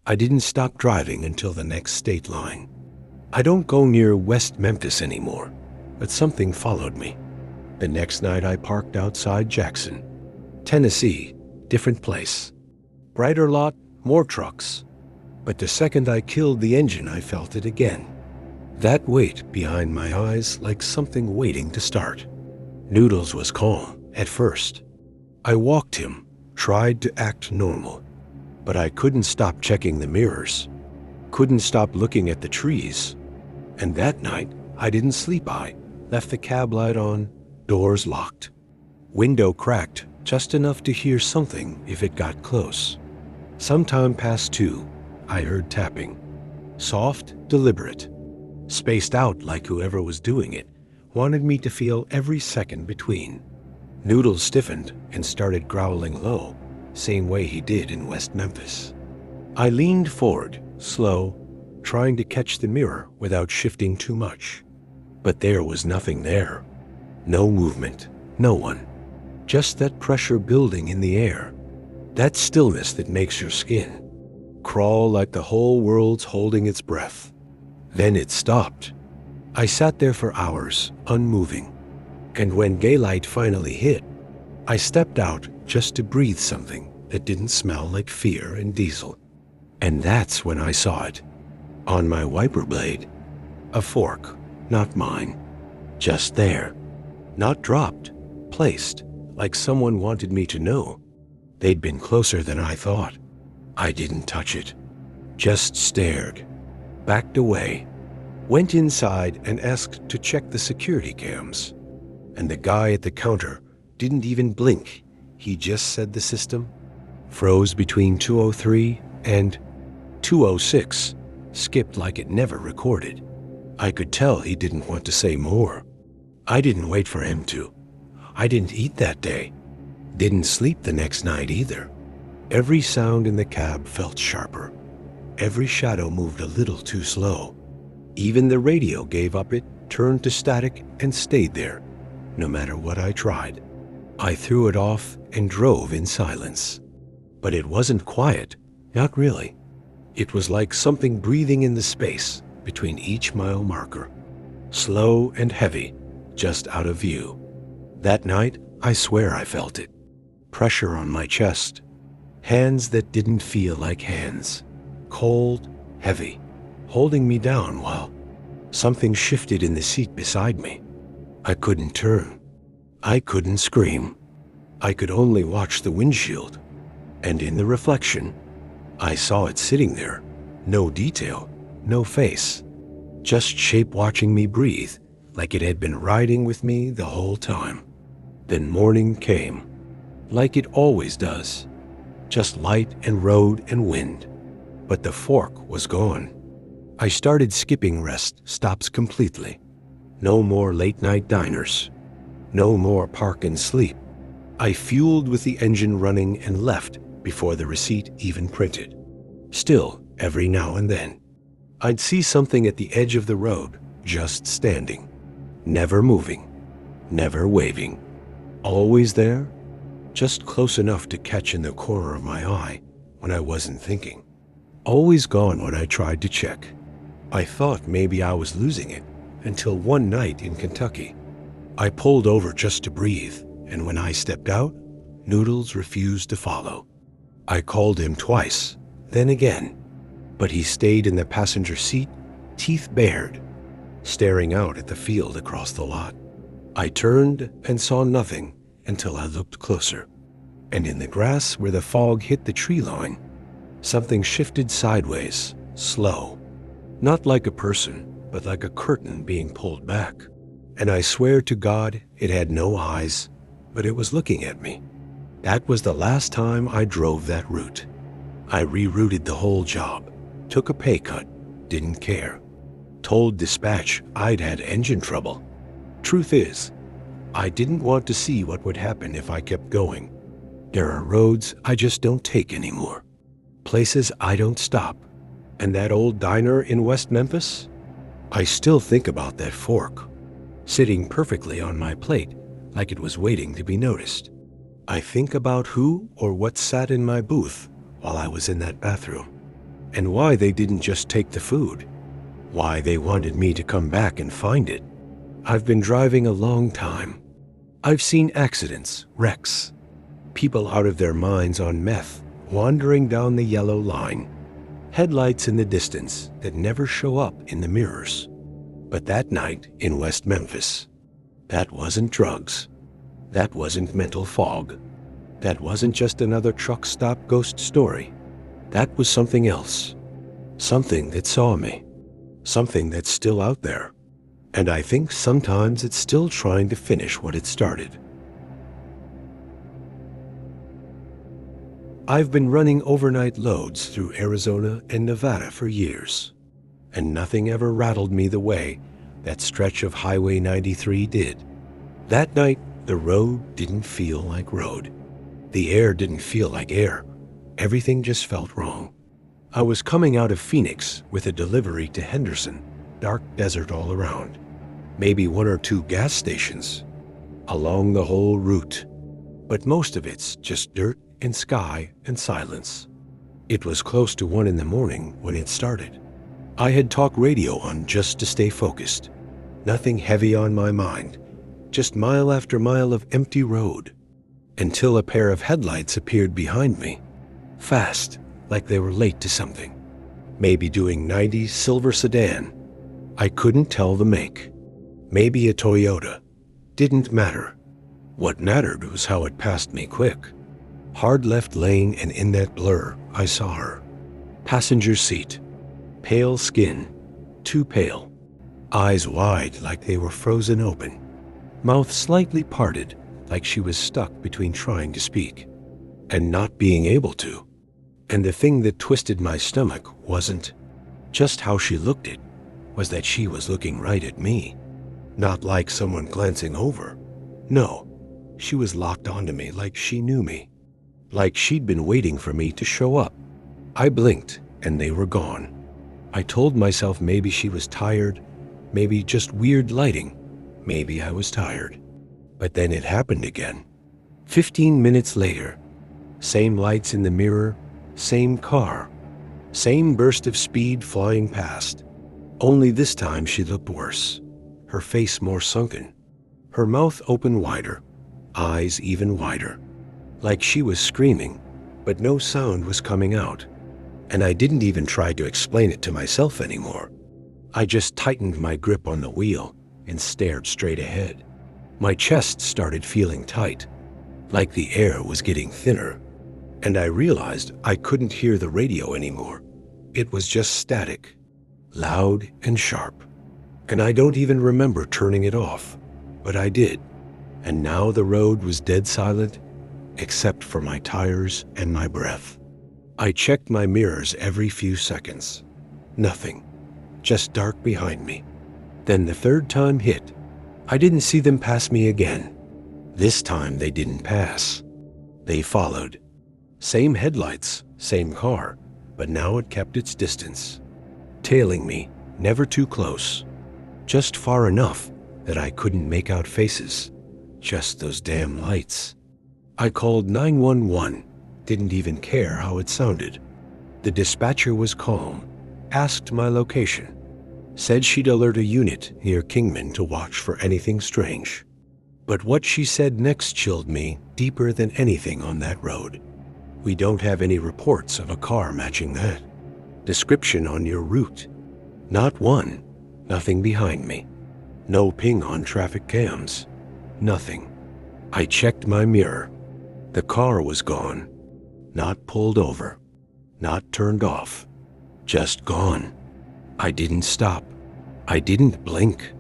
I didn't stop driving until the next state line. I don't go near West Memphis anymore, but something followed me. The next night I parked outside Jackson, Tennessee, different place. Brighter lot, more trucks. But the second I killed the engine, I felt it again. That weight behind my eyes, like something waiting to start. Noodles was calm at first. I walked him, tried to act normal, but I couldn't stop checking the mirrors, couldn't stop looking at the trees. And that night, I didn't sleep. I left the cab light on, doors locked, window cracked just enough to hear something if it got close. Sometime past 2, I heard tapping. Soft, deliberate. Spaced out like whoever was doing it wanted me to feel every second between. Noodles stiffened and started growling low, same way he did in West Memphis. I leaned forward, slow, trying to catch the mirror without shifting too much. But there was nothing there. No movement, no one. Just that pressure building in the air. That stillness that makes your skin crawl like the whole world's holding its breath. Then it stopped. I sat there for hours, unmoving. And when daylight finally hit, I stepped out just to breathe something that didn't smell like fear and diesel. And that's when I saw it. On my wiper blade. A fork, not mine. Just there. Not dropped, placed, like someone wanted me to know. They'd been closer than I thought. I didn't touch it. Just stared. Backed away. Went inside and asked to check the security cams. And the guy at the counter didn't even blink. He just said the system froze between 203 and 206, skipped like it never recorded. I could tell he didn't want to say more. I didn't wait for him to. I didn't eat that day. Didn't sleep the next night either. Every sound in the cab felt sharper. Every shadow moved a little too slow. Even the radio gave up, it turned to static and stayed there, no matter what I tried. I threw it off and drove in silence. But it wasn't quiet, not really. It was like something breathing in the space between each mile marker. Slow and heavy, just out of view. That night, I swear I felt it. Pressure on my chest. Hands that didn't feel like hands. Cold, heavy, holding me down while something shifted in the seat beside me. I couldn't turn. I couldn't scream. I could only watch the windshield. And in the reflection, I saw it sitting there. No detail, no face. Just shape watching me breathe, like it had been riding with me the whole time. Then morning came, like it always does. Just light and road and wind. But the fork was gone. I started skipping rest stops completely. No more late-night diners. No more park and sleep. I fueled with the engine running and left before the receipt even printed. Still, every now and then, I'd see something at the edge of the road, just standing. Never moving. Never waving. Always there, just close enough to catch in the corner of my eye when I wasn't thinking. Always gone when I tried to check. I thought maybe I was losing it until one night in Kentucky. I pulled over just to breathe, and when I stepped out, Noodles refused to follow. I called him twice, then again, but he stayed in the passenger seat, teeth bared, staring out at the field across the lot. I turned and saw nothing until I looked closer, and in the grass where the fog hit the tree line, something shifted sideways, slow. Not like a person, but like a curtain being pulled back. And I swear to God, it had no eyes, but it was looking at me. That was the last time I drove that route. I rerouted the whole job, took a pay cut, didn't care. Told dispatch I'd had engine trouble. Truth is, I didn't want to see what would happen if I kept going. There are roads I just don't take anymore. Places I don't stop. And that old diner in West Memphis? I still think about that fork, sitting perfectly on my plate like it was waiting to be noticed. I think about who or what sat in my booth while I was in that bathroom. and why they didn't just take the food, why they wanted me to come back and find it. I've been driving a long time. I've seen accidents, wrecks, people out of their minds on meth, wandering down the yellow line, headlights in the distance that never show up in the mirrors. But that night in West Memphis, that wasn't drugs. That wasn't mental fog. That wasn't just another truck stop ghost story. That was something else. Something that saw me. Something that's still out there. And I think sometimes it's still trying to finish what it started. I've been running overnight loads through Arizona and Nevada for years, and nothing ever rattled me the way that stretch of Highway 93 did. That night, the road didn't feel like road. The air didn't feel like air. Everything just felt wrong. I was coming out of Phoenix with a delivery to Henderson, dark desert all around. Maybe 1 or 2 gas stations along the whole route, but most of it's just dirt and sky and silence. It was close to 1 in the morning when it started. I had talk radio on just to stay focused. Nothing heavy on my mind, just mile after mile of empty road, until a pair of headlights appeared behind me, fast, like they were late to something. Maybe doing 90 silver sedan. I couldn't tell the make. Maybe a Toyota. Didn't matter. What mattered was how it passed me quick. Hard left lane, and in that blur, I saw her. Passenger seat. Pale skin. Too pale. Eyes wide like they were frozen open. Mouth slightly parted like she was stuck between trying to speak and not being able to. And the thing that twisted my stomach wasn't just how she looked, it was that she was looking right at me. Not like someone glancing over. No, she was locked onto me like she knew me. Like she'd been waiting for me to show up. I blinked and they were gone. I told myself maybe she was tired, maybe just weird lighting, maybe I was tired. But then it happened again. 15 minutes later, same lights in the mirror, same car, same burst of speed flying past. Only this time she looked worse, her face more sunken, her mouth open wider, eyes even wider, like she was screaming, but no sound was coming out. And I didn't even try to explain it to myself anymore. I just tightened my grip on the wheel and stared straight ahead. My chest started feeling tight, like the air was getting thinner, and I realized I couldn't hear the radio anymore. It was just static, loud and sharp, and I don't even remember turning it off, but I did. And now the road was dead silent, except for my tires and my breath. I checked my mirrors every few seconds. Nothing, just dark behind me. Then the third time hit. I didn't see them pass me again. This time they didn't pass. They followed. Same headlights, same car, but now it kept its distance. Tailing me, never too close. Just far enough that I couldn't make out faces. Just those damn lights. I called 911, didn't even care how it sounded. The dispatcher was calm, asked my location, said she'd alert a unit near Kingman to watch for anything strange. But what she said next chilled me deeper than anything on that road. We don't have any reports of a car matching that description on your route. Not one. Nothing behind me. No ping on traffic cams. Nothing. I checked my mirror. The car was gone. Not pulled over. Not turned off. Just gone. I didn't stop. I didn't blink.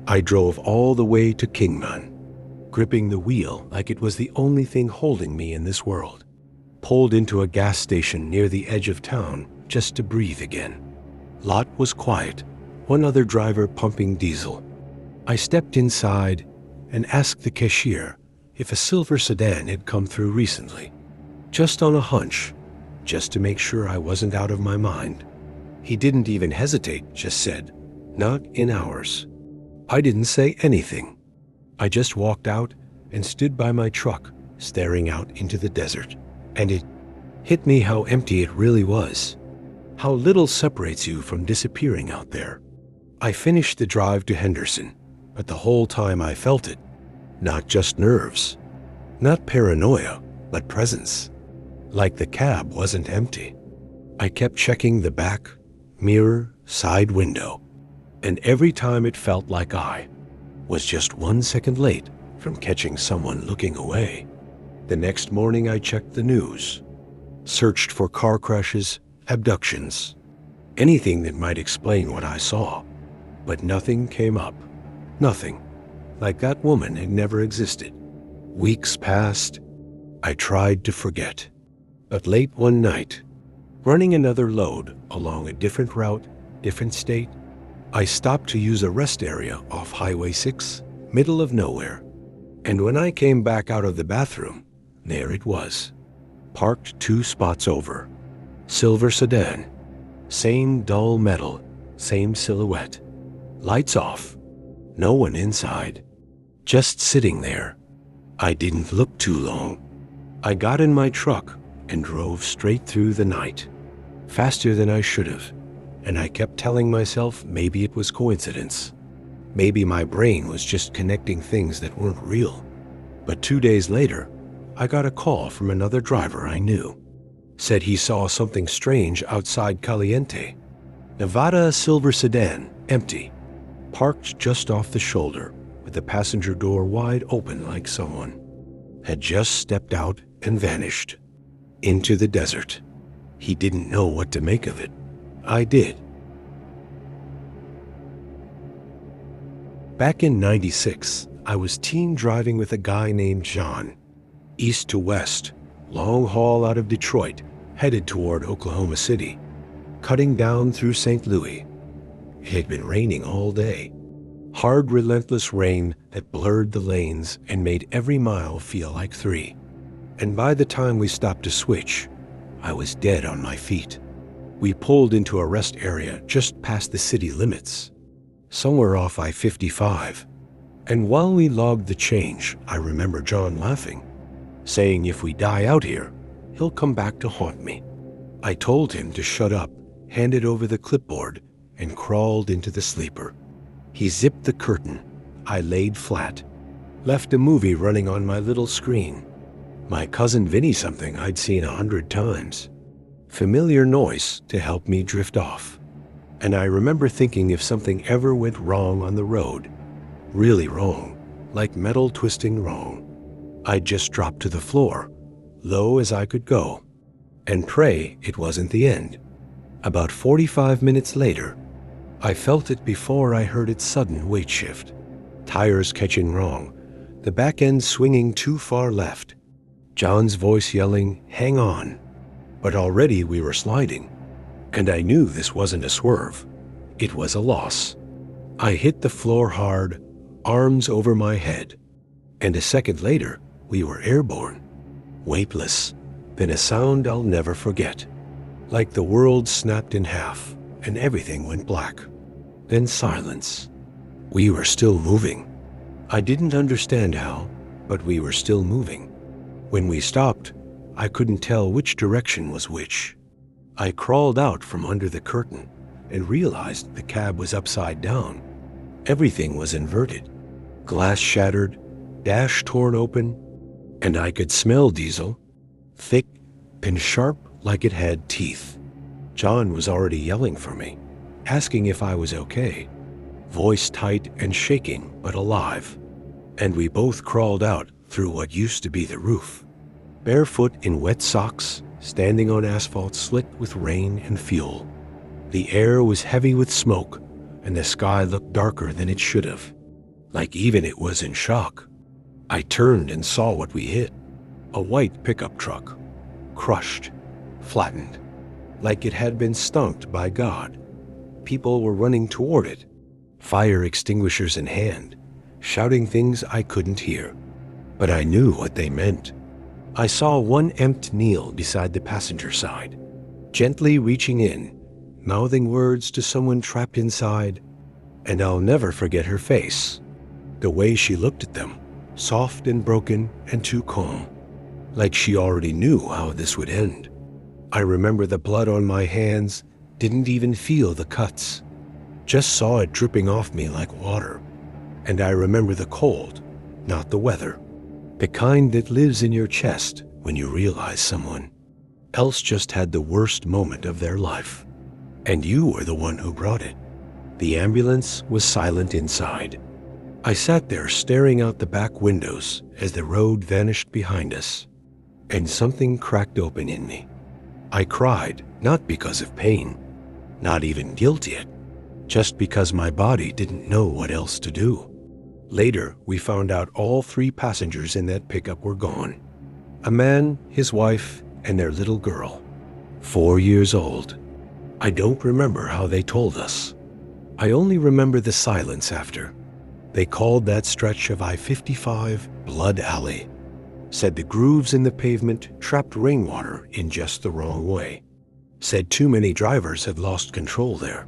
I drove all the way to Kingman, gripping the wheel like it was the only thing holding me in this world. Pulled into a gas station near the edge of town just to breathe again. Lot was quiet, one other driver pumping diesel. I stepped inside and asked the cashier if a silver sedan had come through recently, just on a hunch, just to make sure I wasn't out of my mind. He didn't even hesitate, just said, "Not in ours." I didn't say anything. I just walked out and stood by my truck, staring out into the desert. And it hit me how empty it really was. How little separates you from disappearing out there. I finished the drive to Henderson, but the whole time I felt it. Not just nerves, not paranoia, but presence. Like the cab wasn't empty. I kept checking the back, mirror, side window, and every time it felt like I was just 1 second late from catching someone looking away. The next morning I checked the news, searched for car crashes, abductions, anything that might explain what I saw, but nothing came up. Nothing. Like that woman had never existed. Weeks passed. I tried to forget. But late one night, running another load along a different route, different state, I stopped to use a rest area off Highway 6, middle of nowhere. And when I came back out of the bathroom, there it was, parked 2 spots over. Silver sedan, same dull metal, same silhouette. Lights off, no one inside, just sitting there. I didn't look too long. I got in my truck and drove straight through the night, faster than I should have, and I kept telling myself maybe it was coincidence. Maybe my brain was just connecting things that weren't real. But 2 days later, I got a call from another driver I knew. Said he saw something strange outside Caliente. Nevada silver sedan, empty, parked just off the shoulder with the passenger door wide open like someone had just stepped out and vanished into the desert. He didn't know what to make of it. I did. Back in '96, I was teen driving with a guy named John, east to west, long haul out of Detroit, headed toward Oklahoma City, cutting down through St. Louis. It had been raining all day. Hard, relentless rain that blurred the lanes and made every mile feel like 3. And by the time we stopped to switch, I was dead on my feet. We pulled into a rest area just past the city limits, somewhere off I-55. And while we logged the change, I remember John laughing, saying if we die out here, he'll come back to haunt me. I told him to shut up, handed over the clipboard, and crawled into the sleeper. He zipped the curtain. I laid flat, left a movie running on my little screen. My cousin Vinny something I'd seen 100 times. Familiar noise to help me drift off. And I remember thinking if something ever went wrong on the road, really wrong, like metal twisting wrong, I'd just drop to the floor, low as I could go, and pray it wasn't the end. About 45 minutes later, I felt it before I heard its sudden weight shift. Tires catching wrong, the back end swinging too far left. John's voice yelling, "Hang on." But already we were sliding, and I knew this wasn't a swerve. It was a loss. I hit the floor hard, arms over my head, and a second later, we were airborne, weightless, then a sound I'll never forget. Like the world snapped in half and everything went black. Then silence. We were still moving. I didn't understand how, but we were still moving. When we stopped, I couldn't tell which direction was which. I crawled out from under the curtain and realized the cab was upside down. Everything was inverted. Glass shattered, dash torn open, and I could smell diesel, thick and sharp like it had teeth. John was already yelling for me, asking if I was okay, voice tight and shaking but alive. And we both crawled out through what used to be the roof, barefoot in wet socks, standing on asphalt slick with rain and fuel. The air was heavy with smoke, and the sky looked darker than it should have, like even it was in shock. I turned and saw what we hit. A white pickup truck, crushed, flattened, like it had been stomped by God. People were running toward it, fire extinguishers in hand, shouting things I couldn't hear, but I knew what they meant. I saw one empt kneel beside the passenger side, gently reaching in, mouthing words to someone trapped inside, and I'll never forget her face, the way she looked at them, soft and broken and too calm, like she already knew how this would end. I remember the blood on my hands, Didn't even feel the cuts. Just saw it dripping off me like water. And I remember the cold, not the weather. The kind that lives in your chest when you realize someone else just had the worst moment of their life. And you were the one who brought it. The ambulance was silent inside. I sat there staring out the back windows as the road vanished behind us. And something cracked open in me. I cried, not because of pain, not even guilt yet, just because my body didn't know what else to do. Later, we found out all 3 passengers in that pickup were gone. A man, his wife, and their little girl, 4 years old. I don't remember how they told us. I only remember the silence after. They called that stretch of I-55 Blood Alley. Said the grooves in the pavement trapped rainwater in just the wrong way. Said too many drivers had lost control there.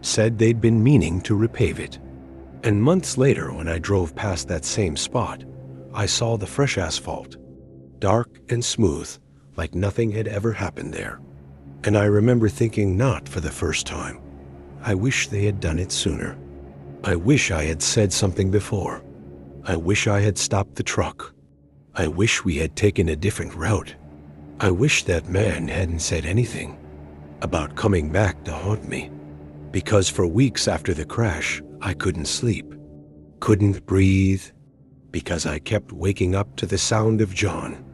Said they'd been meaning to repave it. And months later, when I drove past that same spot, I saw the fresh asphalt, dark and smooth, like nothing had ever happened there. And I remember thinking, not for the first time, I wish they had done it sooner. I wish I had said something before. I wish I had stopped the truck. I wish we had taken a different route. I wish that man hadn't said anything about coming back to haunt me. Because for weeks after the crash, I couldn't sleep, couldn't breathe, because I kept waking up to the sound of John,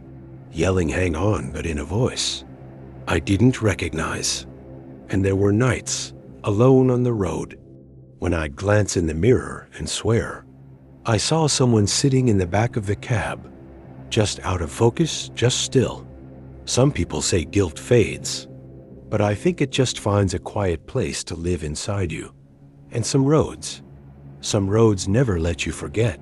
yelling hang on, but in a voice I didn't recognize. And there were nights, alone on the road, when I'd glance in the mirror and swear I saw someone sitting in the back of the cab, just out of focus, just still. Some people say guilt fades, but I think it just finds a quiet place to live inside you. And some roads never let you forget.